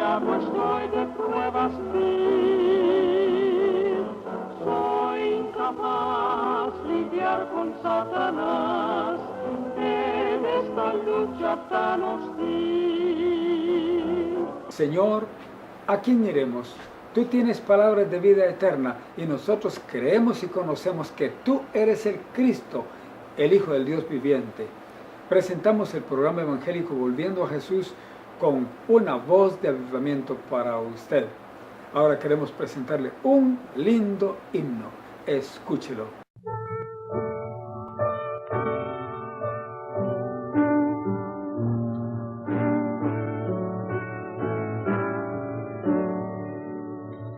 esclavo estoy de pruebas mil. Soy incapaz lidiar con Satanás en esta lucha tan hostil. Señor, ¿a quién iremos? Tú tienes palabras de vida eterna y nosotros creemos y conocemos que tú eres el Cristo, el Hijo del Dios viviente. Presentamos el programa evangélico Volviendo a Jesús con una voz de avivamiento para usted. Ahora queremos presentarle un lindo himno. Escúchelo.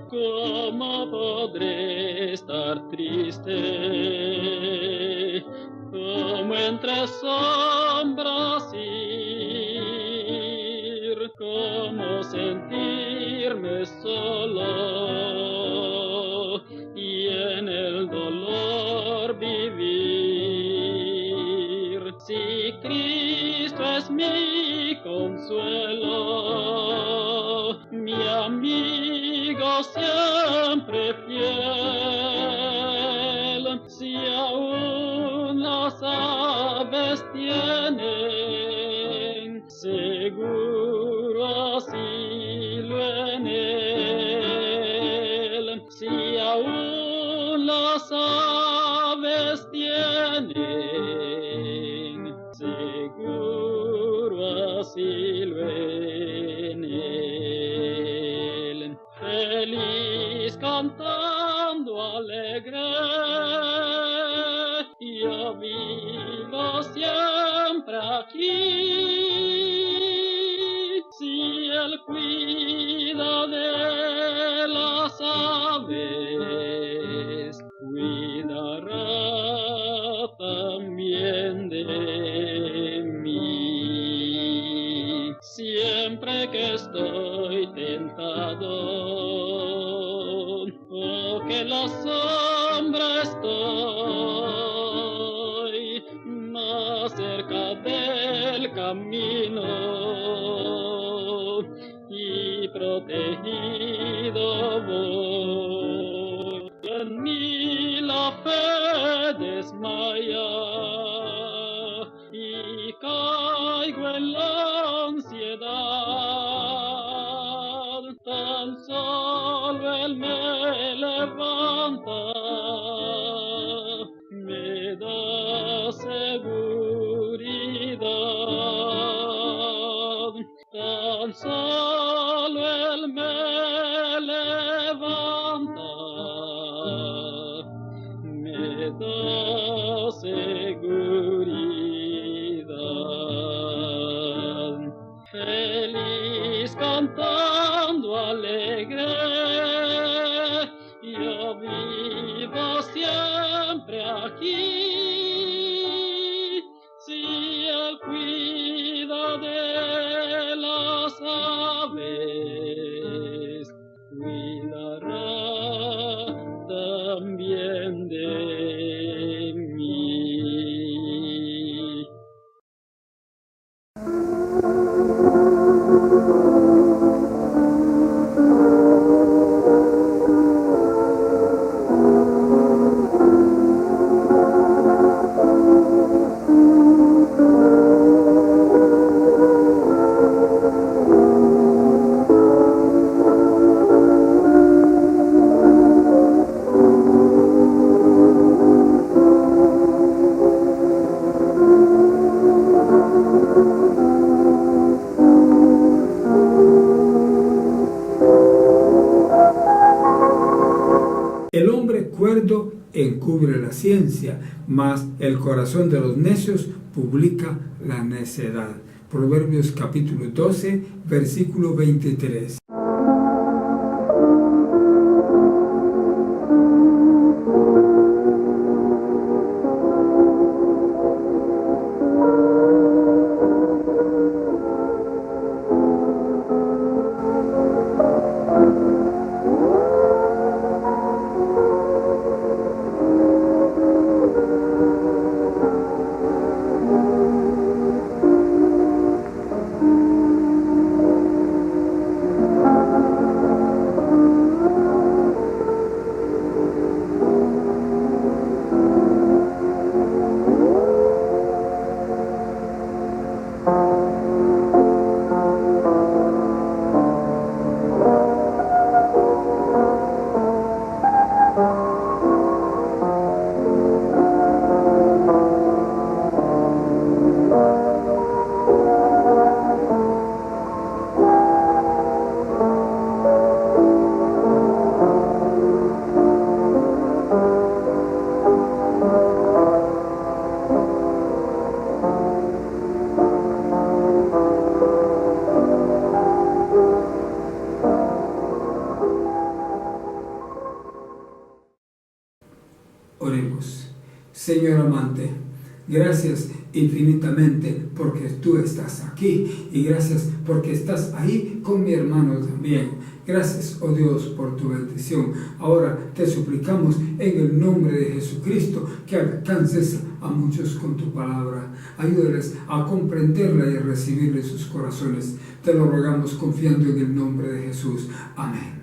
¿Cómo podré estar triste? ¿Cómo entre sombras ir? ¿Cómo sentirme solo y en el dolor vivir? Si Cristo es mi consuelo, mi amigo siempre fiel, si aún las aves tienen seguro asilo en él, si aún las aves tienen seguro asilo en él. Feliz cantando alegre, yo vivo siempre aquí. Si Él cuida de las aves, cuidará también de mí. Siempre que estoy tentado, o que la sombra estoy, más cerca del camino y protegido voy. En mí la fe desmaya y caigo en la ansiedad, tan solo Él me levanta, me da seguridad, tan solo Él me levanta, me da seguridad. Feliz cantando alegre, yo vivo siempre aquí. Si Él cuida de las aves, cuidará también de mí. Cuerdo encubre la ciencia, mas el corazón de los necios publica la necedad. Proverbios capítulo 12, versículo 23. Señor amante, gracias infinitamente porque tú estás aquí y gracias porque estás ahí con mi hermano también. Gracias, oh Dios, por tu bendición. Ahora te suplicamos en el nombre de Jesucristo que alcances a muchos con tu palabra. Ayúdales a comprenderla y a recibirla en sus corazones. Te lo rogamos confiando en el nombre de Jesús. Amén.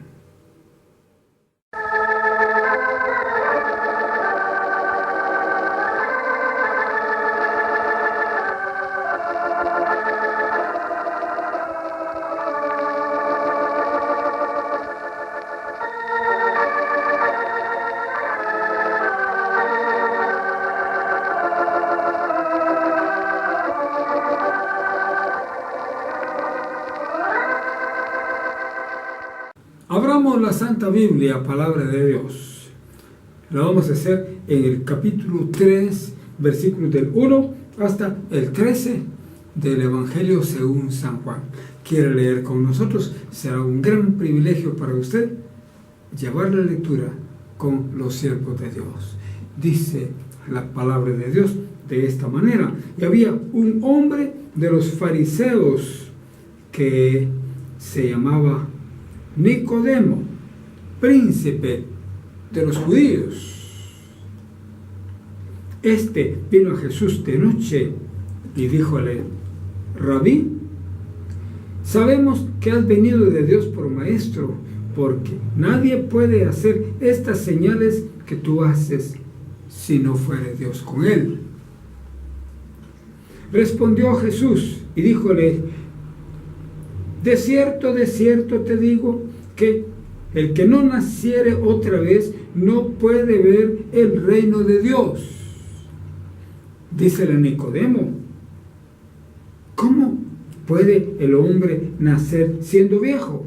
Abramos la Santa Biblia, palabra de Dios. Lo vamos a hacer en el capítulo 3, versículos del 1 hasta el 13 del Evangelio según San Juan. ¿Quiere leer con nosotros? Será un gran privilegio para usted llevar la lectura con los siervos de Dios. Dice la palabra de Dios de esta manera: y había un hombre de los fariseos que se llamaba Nicodemo, príncipe de los judíos. Este vino a Jesús de noche y díjole: Rabí, sabemos que has venido de Dios por maestro, porque nadie puede hacer estas señales que tú haces si no fuere Dios con él. Respondió Jesús y díjole: de cierto te digo que el que no naciere otra vez no puede ver el reino de Dios. Dícele a Nicodemo: ¿cómo puede el hombre nacer siendo viejo?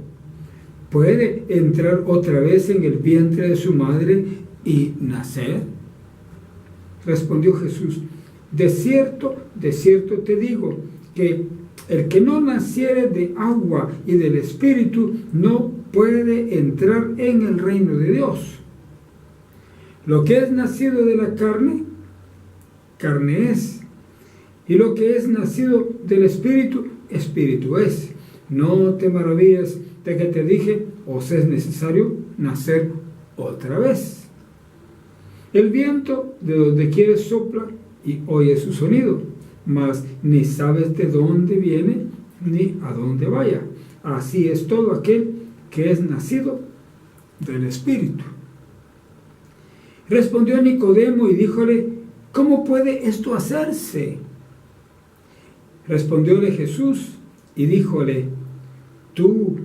¿Puede entrar otra vez en el vientre de su madre y nacer? Respondió Jesús: de cierto te digo que el que no naciere de agua y del Espíritu no puede entrar en el reino de Dios. Lo que es nacido de la carne, carne es, y lo que es nacido del Espíritu, Espíritu es. No te maravilles de que te dije: os es necesario nacer otra vez. El viento de donde quiere sopla y oye su sonido, mas ni sabes de dónde viene ni a dónde vaya. Así es todo aquel que es nacido del Espíritu. Respondió Nicodemo y díjole: ¿cómo puede esto hacerse? Respondióle Jesús y díjole: tú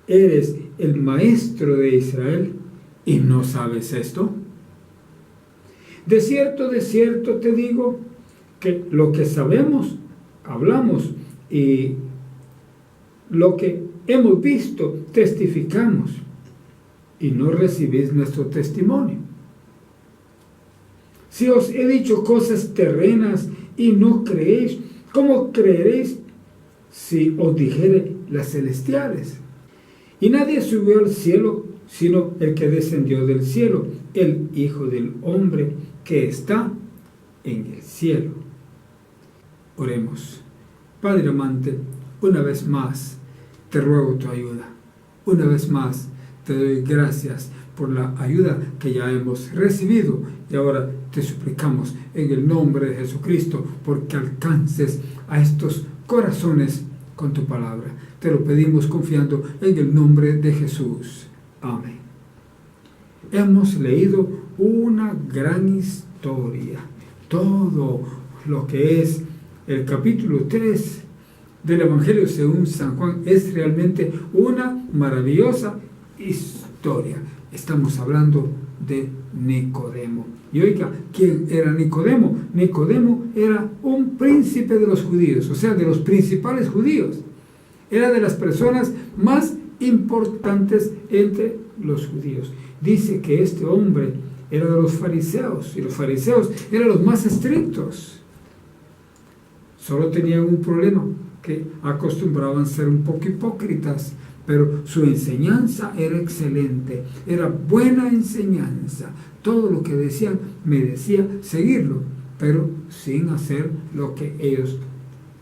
eres el maestro de Israel y no sabes esto. De cierto te digo que lo que sabemos, hablamos, y lo que hemos visto, testificamos, y no recibís nuestro testimonio. Si os he dicho cosas terrenas y no creéis, ¿cómo creeréis si os dijere las celestiales? Y nadie subió al cielo, sino el que descendió del cielo, el Hijo del Hombre que está en el cielo. Oremos. Padre amante, una vez más te ruego tu ayuda. Una vez más te doy gracias por la ayuda que ya hemos recibido, y ahora te suplicamos en el nombre de Jesucristo porque alcances a estos corazones con tu palabra. Te lo pedimos confiando en el nombre de Jesús. Amén. Hemos leído una gran historia. Todo lo que es el capítulo 3 del Evangelio según San Juan es realmente una maravillosa historia. Estamos hablando de Nicodemo. Y oiga, ¿quién era Nicodemo? Nicodemo era un príncipe de los judíos, o sea, de los principales judíos. Era de las personas más importantes entre los judíos. Dice que este hombre era de los fariseos, y los fariseos eran los más estrictos. Solo tenían un problema, que acostumbraban ser un poco hipócritas, pero su enseñanza era excelente, era buena enseñanza. Todo lo que decían merecía seguirlo, pero sin hacer lo que ellos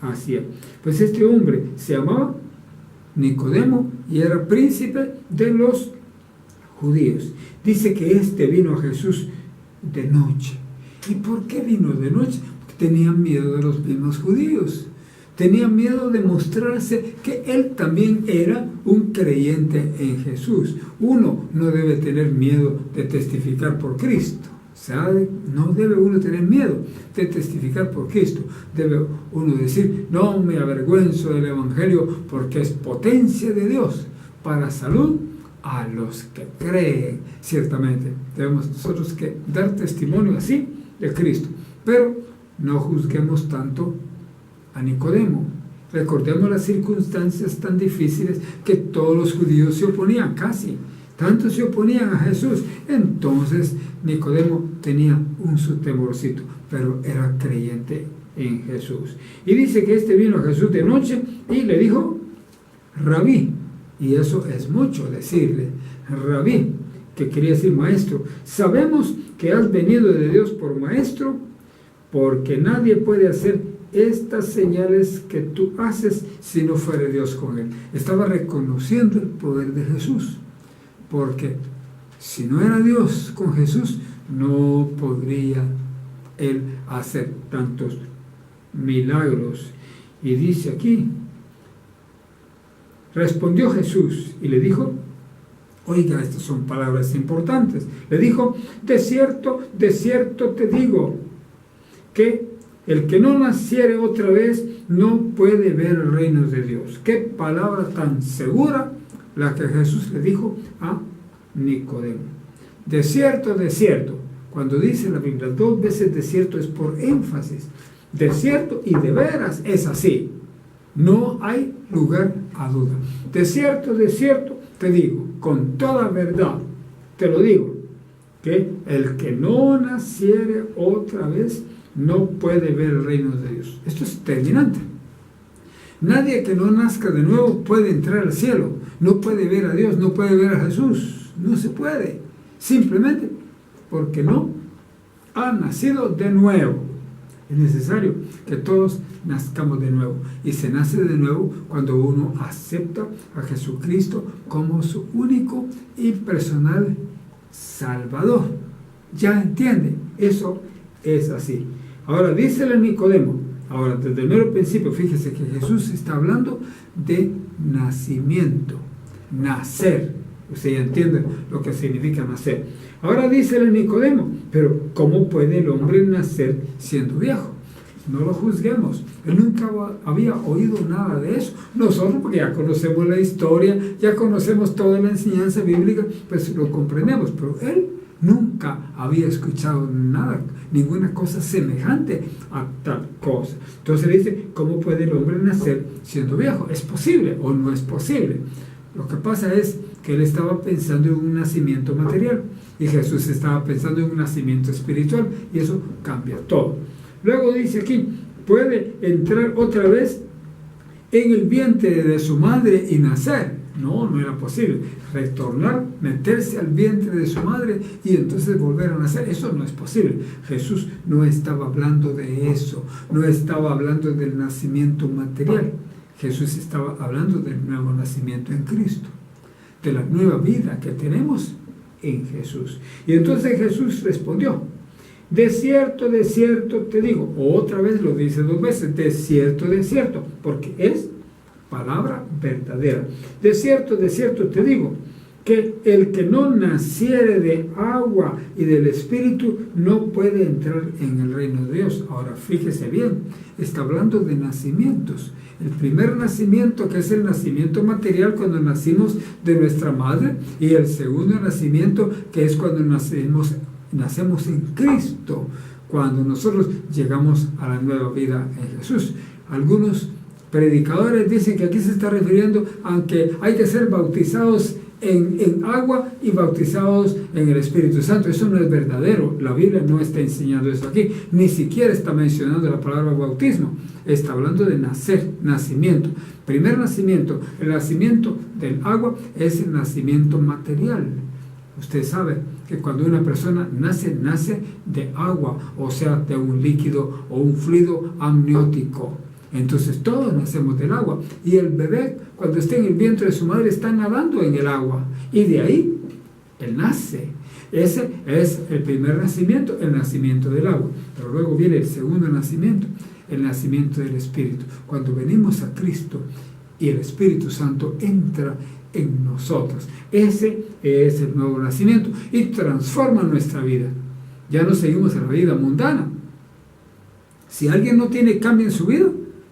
hacían. Pues este hombre se llamaba Nicodemo y era príncipe de los judíos. Dice que este vino a Jesús de noche. ¿Y por qué vino de noche? Porque tenían miedo de los mismos judíos. Tenían miedo de mostrarse que él también era un creyente en Jesús. Uno no debe tener miedo de testificar por Cristo. ¿Sabe? No debe uno tener miedo de testificar por Cristo. Debe uno decir, no me avergüenzo del Evangelio porque es potencia de Dios para salud a los que creen. Ciertamente debemos nosotros que dar testimonio así de Cristo, pero no juzguemos tanto a Nicodemo. Recordemos las circunstancias tan difíciles que todos los judíos se oponían, casi tanto se oponían a Jesús. Entonces Nicodemo tenía su temorcito, pero era creyente en Jesús. Y dice que este vino a Jesús de noche y le dijo, Rabí, y eso es mucho decirle, Rabí, que quería decir maestro, sabemos que has venido de Dios por maestro, porque nadie puede hacer estas señales que tú haces si no fuera Dios con él. Estaba reconociendo el poder de Jesús, porque si no era Dios con Jesús, no podría él hacer tantos milagros. Y dice aquí, respondió Jesús y le dijo, oiga, estas son palabras importantes. Le dijo, de cierto te digo, que el que no naciere otra vez no puede ver el reino de Dios. Qué palabra tan segura la que Jesús le dijo a Nicodemo. De cierto, cuando dice la Biblia 2 veces de cierto es por énfasis. De cierto y de veras es así. No hay lugar a duda. De cierto te digo, con toda verdad te lo digo, que el que no naciere otra vez no puede ver el reino de Dios. Esto es terminante. Nadie que no nazca de nuevo puede entrar al cielo, no puede ver a Dios, no puede ver a Jesús, no se puede, simplemente porque no ha nacido de nuevo. Es necesario que todos nazcamos de nuevo, y se nace de nuevo cuando uno acepta a Jesucristo como su único y personal Salvador. ¿Ya entiende? Eso es así. Ahora, dícele a Nicodemo, ahora desde el mero principio, fíjese que Jesús está hablando de nacimiento, nacer. Usted ya entiende lo que significa nacer. Ahora dícele a Nicodemo, pero ¿cómo puede el hombre nacer siendo viejo? No lo juzguemos. Él nunca había oído nada de eso. Nosotros, porque ya conocemos la historia, ya conocemos toda la enseñanza bíblica, pues lo comprendemos, pero él nunca había escuchado nada, ninguna cosa semejante a tal cosa. Entonces le dice, ¿cómo puede el hombre nacer siendo viejo? ¿Es posible o no es posible? Lo que pasa es que él estaba pensando en un nacimiento material y Jesús estaba pensando en un nacimiento espiritual, y eso cambia todo. Luego dice aquí, ¿puede entrar otra vez en el vientre de su madre y nacer? No, no era posible. Retornar, meterse al vientre de su madre y entonces volver a nacer, eso no es posible. Jesús no estaba hablando de eso, no estaba hablando del nacimiento material. Jesús estaba hablando del nuevo nacimiento en Cristo, de la nueva vida que tenemos en Jesús. Y entonces Jesús respondió, de cierto te digo, otra vez lo dice 2 veces, de cierto, porque es palabra verdadera. De cierto te digo, que el que no naciere de agua y del Espíritu no puede entrar en el reino de Dios. Ahora fíjese bien, está hablando de nacimientos. El primer nacimiento, que es el nacimiento material, cuando nacimos de nuestra madre, y el segundo nacimiento, que es cuando nacemos en Cristo, cuando nosotros llegamos a la nueva vida en Jesús. Algunos predicadores dicen que aquí se está refiriendo a que hay que ser bautizados en agua y bautizados en el Espíritu Santo. Eso no es verdadero. La Biblia no está enseñando eso aquí. Ni siquiera está mencionando la palabra bautismo. Está hablando de nacer, nacimiento. Primer nacimiento, el nacimiento del agua es el nacimiento material. Usted sabe que cuando una persona nace de agua, o sea, de un líquido o un fluido amniótico. Entonces todos nacemos del agua. Y el bebé, cuando está en el vientre de su madre, está nadando en el agua. Y de ahí, él nace. Ese es el primer nacimiento, el nacimiento del agua. Pero luego viene el segundo nacimiento, el nacimiento del Espíritu. Cuando venimos a Cristo y el Espíritu Santo entra en nosotros. Ese es el nuevo nacimiento y transforma nuestra vida. Ya no seguimos en la vida mundana. Si alguien no tiene cambio en su vida,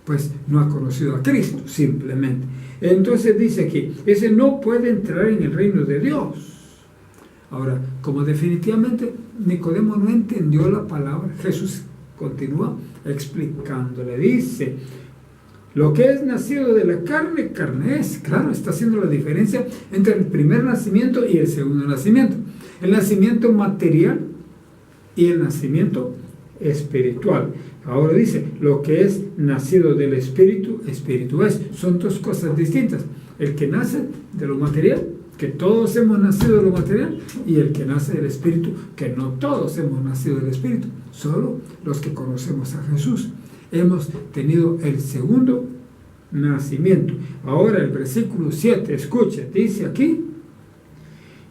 pues no ha conocido a Cristo, simplemente. Entonces dice aquí, ese no puede entrar en el reino de Dios. Ahora, como definitivamente Nicodemo no entendió la palabra, Jesús continúa explicándole. Dice, lo que es nacido de la carne, carne es. Claro, está haciendo la diferencia entre el primer nacimiento y el segundo nacimiento. El nacimiento material y el nacimiento espiritual. Ahora dice, lo que es nacido del Espíritu, Espíritu es. Son dos cosas distintas. El que nace de lo material, que todos hemos nacido de lo material, y el que nace del Espíritu, que no todos hemos nacido del Espíritu. Solo los que conocemos a Jesús hemos tenido el segundo nacimiento. Ahora el versículo 7, escuche, dice aquí,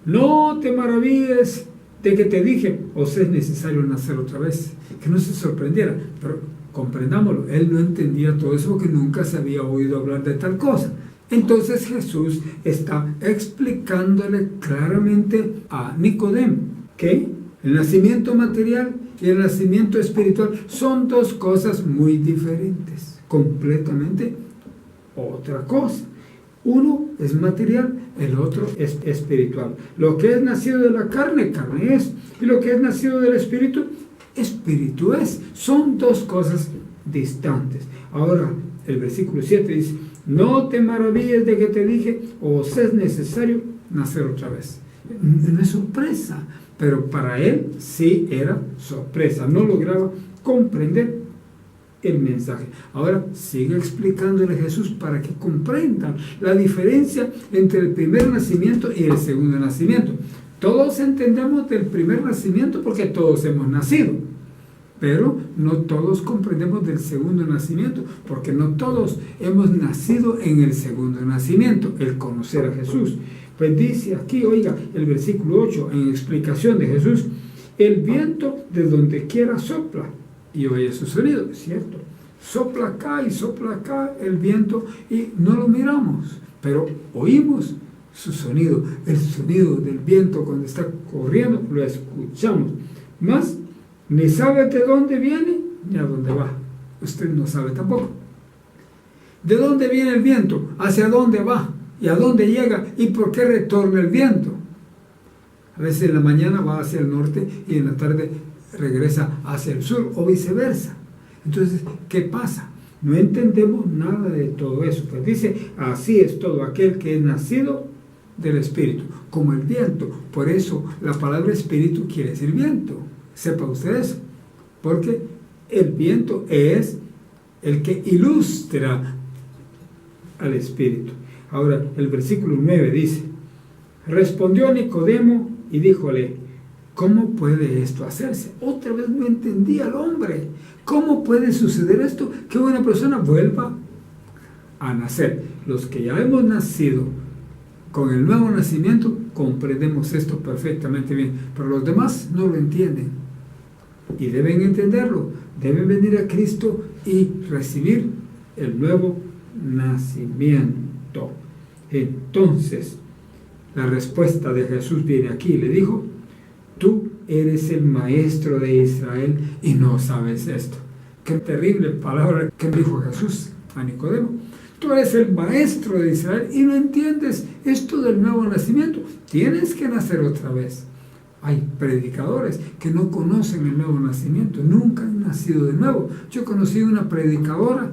no te maravilles de que te dije, os es necesario nacer otra vez. Que no se sorprendiera, pero comprendámoslo, él no entendía todo eso porque nunca se había oído hablar de tal cosa. Entonces Jesús está explicándole claramente a Nicodemo que el nacimiento material y el nacimiento espiritual son dos cosas muy diferentes, completamente otra cosa. Uno es material, el otro es espiritual. Lo que es nacido de la carne, carne es. Y lo que es nacido del espíritu, espíritu es. Son dos cosas distantes. Ahora, el versículo 7 dice, no te maravilles de que te dije, os es necesario nacer otra vez. No es sorpresa, pero para él sí era sorpresa. No lograba comprender el mensaje. Ahora sigue explicándole Jesús para que comprendan la diferencia entre el primer nacimiento y el segundo nacimiento. Todos entendemos del primer nacimiento porque todos hemos nacido, pero no todos comprendemos del segundo nacimiento porque no todos hemos nacido en el segundo nacimiento, el conocer a Jesús. Pues dice aquí, oiga, el versículo 8, en explicación de Jesús, el viento de donde quiera sopla y oye su sonido, es cierto, sopla acá y sopla acá el viento y no lo miramos, pero oímos su sonido, el sonido del viento cuando está corriendo, lo escuchamos, más ni sabe de dónde viene ni a dónde va, usted no sabe tampoco, de dónde viene el viento, hacia dónde va y a dónde llega y por qué retorna el viento. A veces en la mañana va hacia el norte y en la tarde regresa hacia el sur o viceversa. Entonces, ¿qué pasa? No entendemos nada de todo eso. Pues dice, así es todo aquel que es nacido del Espíritu, como el viento. Por eso la palabra Espíritu quiere decir viento. Sepa usted eso. Porque el viento es el que ilustra al Espíritu. Ahora, el versículo 9 dice, respondió Nicodemo y díjole, ¿cómo puede esto hacerse? Otra vez no entendía el hombre. ¿Cómo puede suceder esto? Que una persona vuelva a nacer. Los que ya hemos nacido con el nuevo nacimiento, comprendemos esto perfectamente bien. Pero los demás no lo entienden. Y deben entenderlo. Deben venir a Cristo y recibir el nuevo nacimiento. Entonces, la respuesta de Jesús viene aquí. Le dijo, tú eres el maestro de Israel y no sabes esto. Qué terrible palabra que dijo Jesús a Nicodemo. Tú eres el maestro de Israel y no entiendes esto del nuevo nacimiento. Tienes que nacer otra vez. Hay predicadores que no conocen el nuevo nacimiento, nunca han nacido de nuevo. Yo conocí una predicadora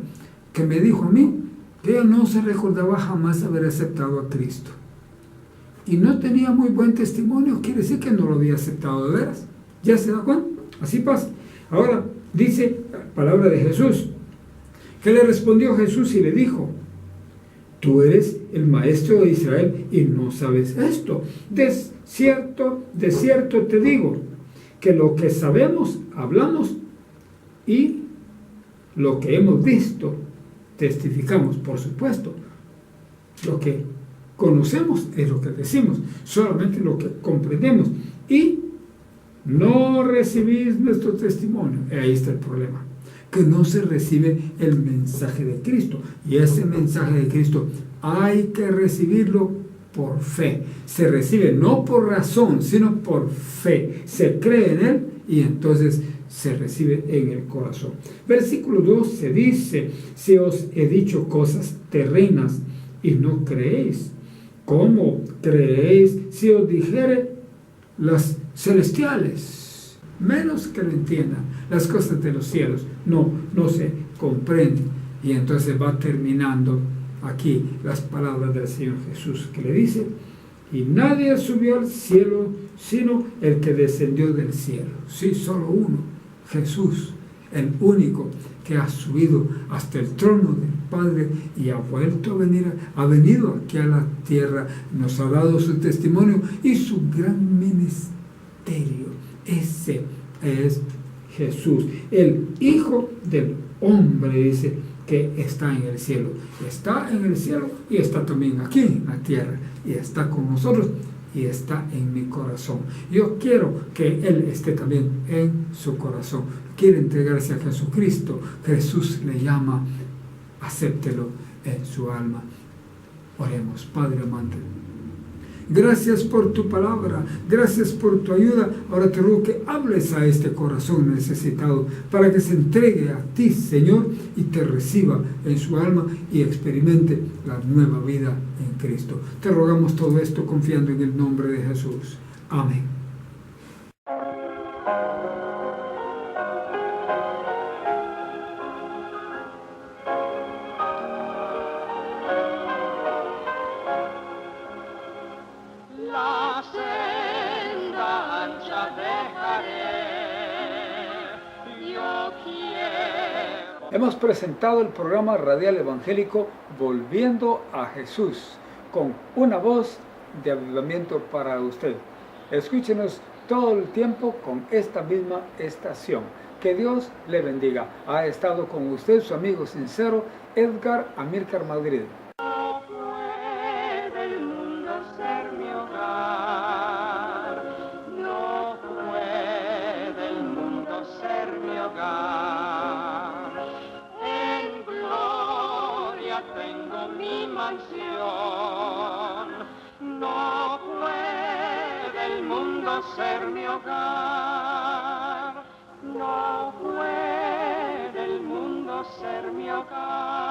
que me dijo a mí que ella no se recordaba jamás haber aceptado a Cristo. Y no tenía muy buen testimonio, quiere decir que no lo había aceptado de veras. ¿Ya se da cuenta? Así pasa. Ahora, dice la palabra de Jesús, que le respondió Jesús y le dijo, Tú eres el maestro de Israel y no sabes esto. De cierto te digo, que lo que sabemos, hablamos, y lo que hemos visto, testificamos, por supuesto. Lo que conocemos es lo que decimos, solamente lo que comprendemos. Y no recibís nuestro testimonio. Ahí está el problema, que no se recibe el mensaje de Cristo. Y ese mensaje de Cristo hay que recibirlo por fe. Se recibe no por razón, sino por fe. Se cree en él y entonces se recibe en el corazón. Versículo 12 dice: si os he dicho cosas terrenas y no creéis, ¿cómo creéis si os dijere las celestiales? Menos que lo entiendan, las cosas de los cielos no se comprenden. Y entonces va terminando aquí las palabras del Señor Jesús, que le dice: y nadie subió al cielo sino el que descendió del cielo. Sí, solo uno, Jesús, el único que ha subido hasta el trono del Padre y ha vuelto a venir, ha venido aquí a la tierra, nos ha dado su testimonio y su gran ministerio. Ese es Jesús, el Hijo del Hombre, dice, que está en el cielo. Está en el cielo y está también aquí en la tierra, y está con nosotros y está en mi corazón. Yo quiero que Él esté también en su corazón. Quiere entregarse a Jesucristo. Jesús le llama, acéptelo en su alma. Oremos. Padre amante, gracias por tu palabra, gracias por tu ayuda. Ahora te ruego que hables a este corazón necesitado para que se entregue a ti, Señor, y te reciba en su alma y experimente la nueva vida en Cristo. Te rogamos todo esto confiando en el nombre de Jesús. Amén. La senda ancha dejaré, yo quiero. Hemos presentado el programa radial evangélico Volviendo a Jesús, con una voz de avivamiento para usted. Escúchenos todo el tiempo con esta misma estación. Que Dios le bendiga. Ha estado con usted su amigo sincero, Edgar Amílcar Madrid. No puede el mundo ser mi hogar, no puede el mundo ser mi hogar. En gloria tengo mi mansión, no puede el mundo ser mi hogar, no puede el mundo ser mi hogar.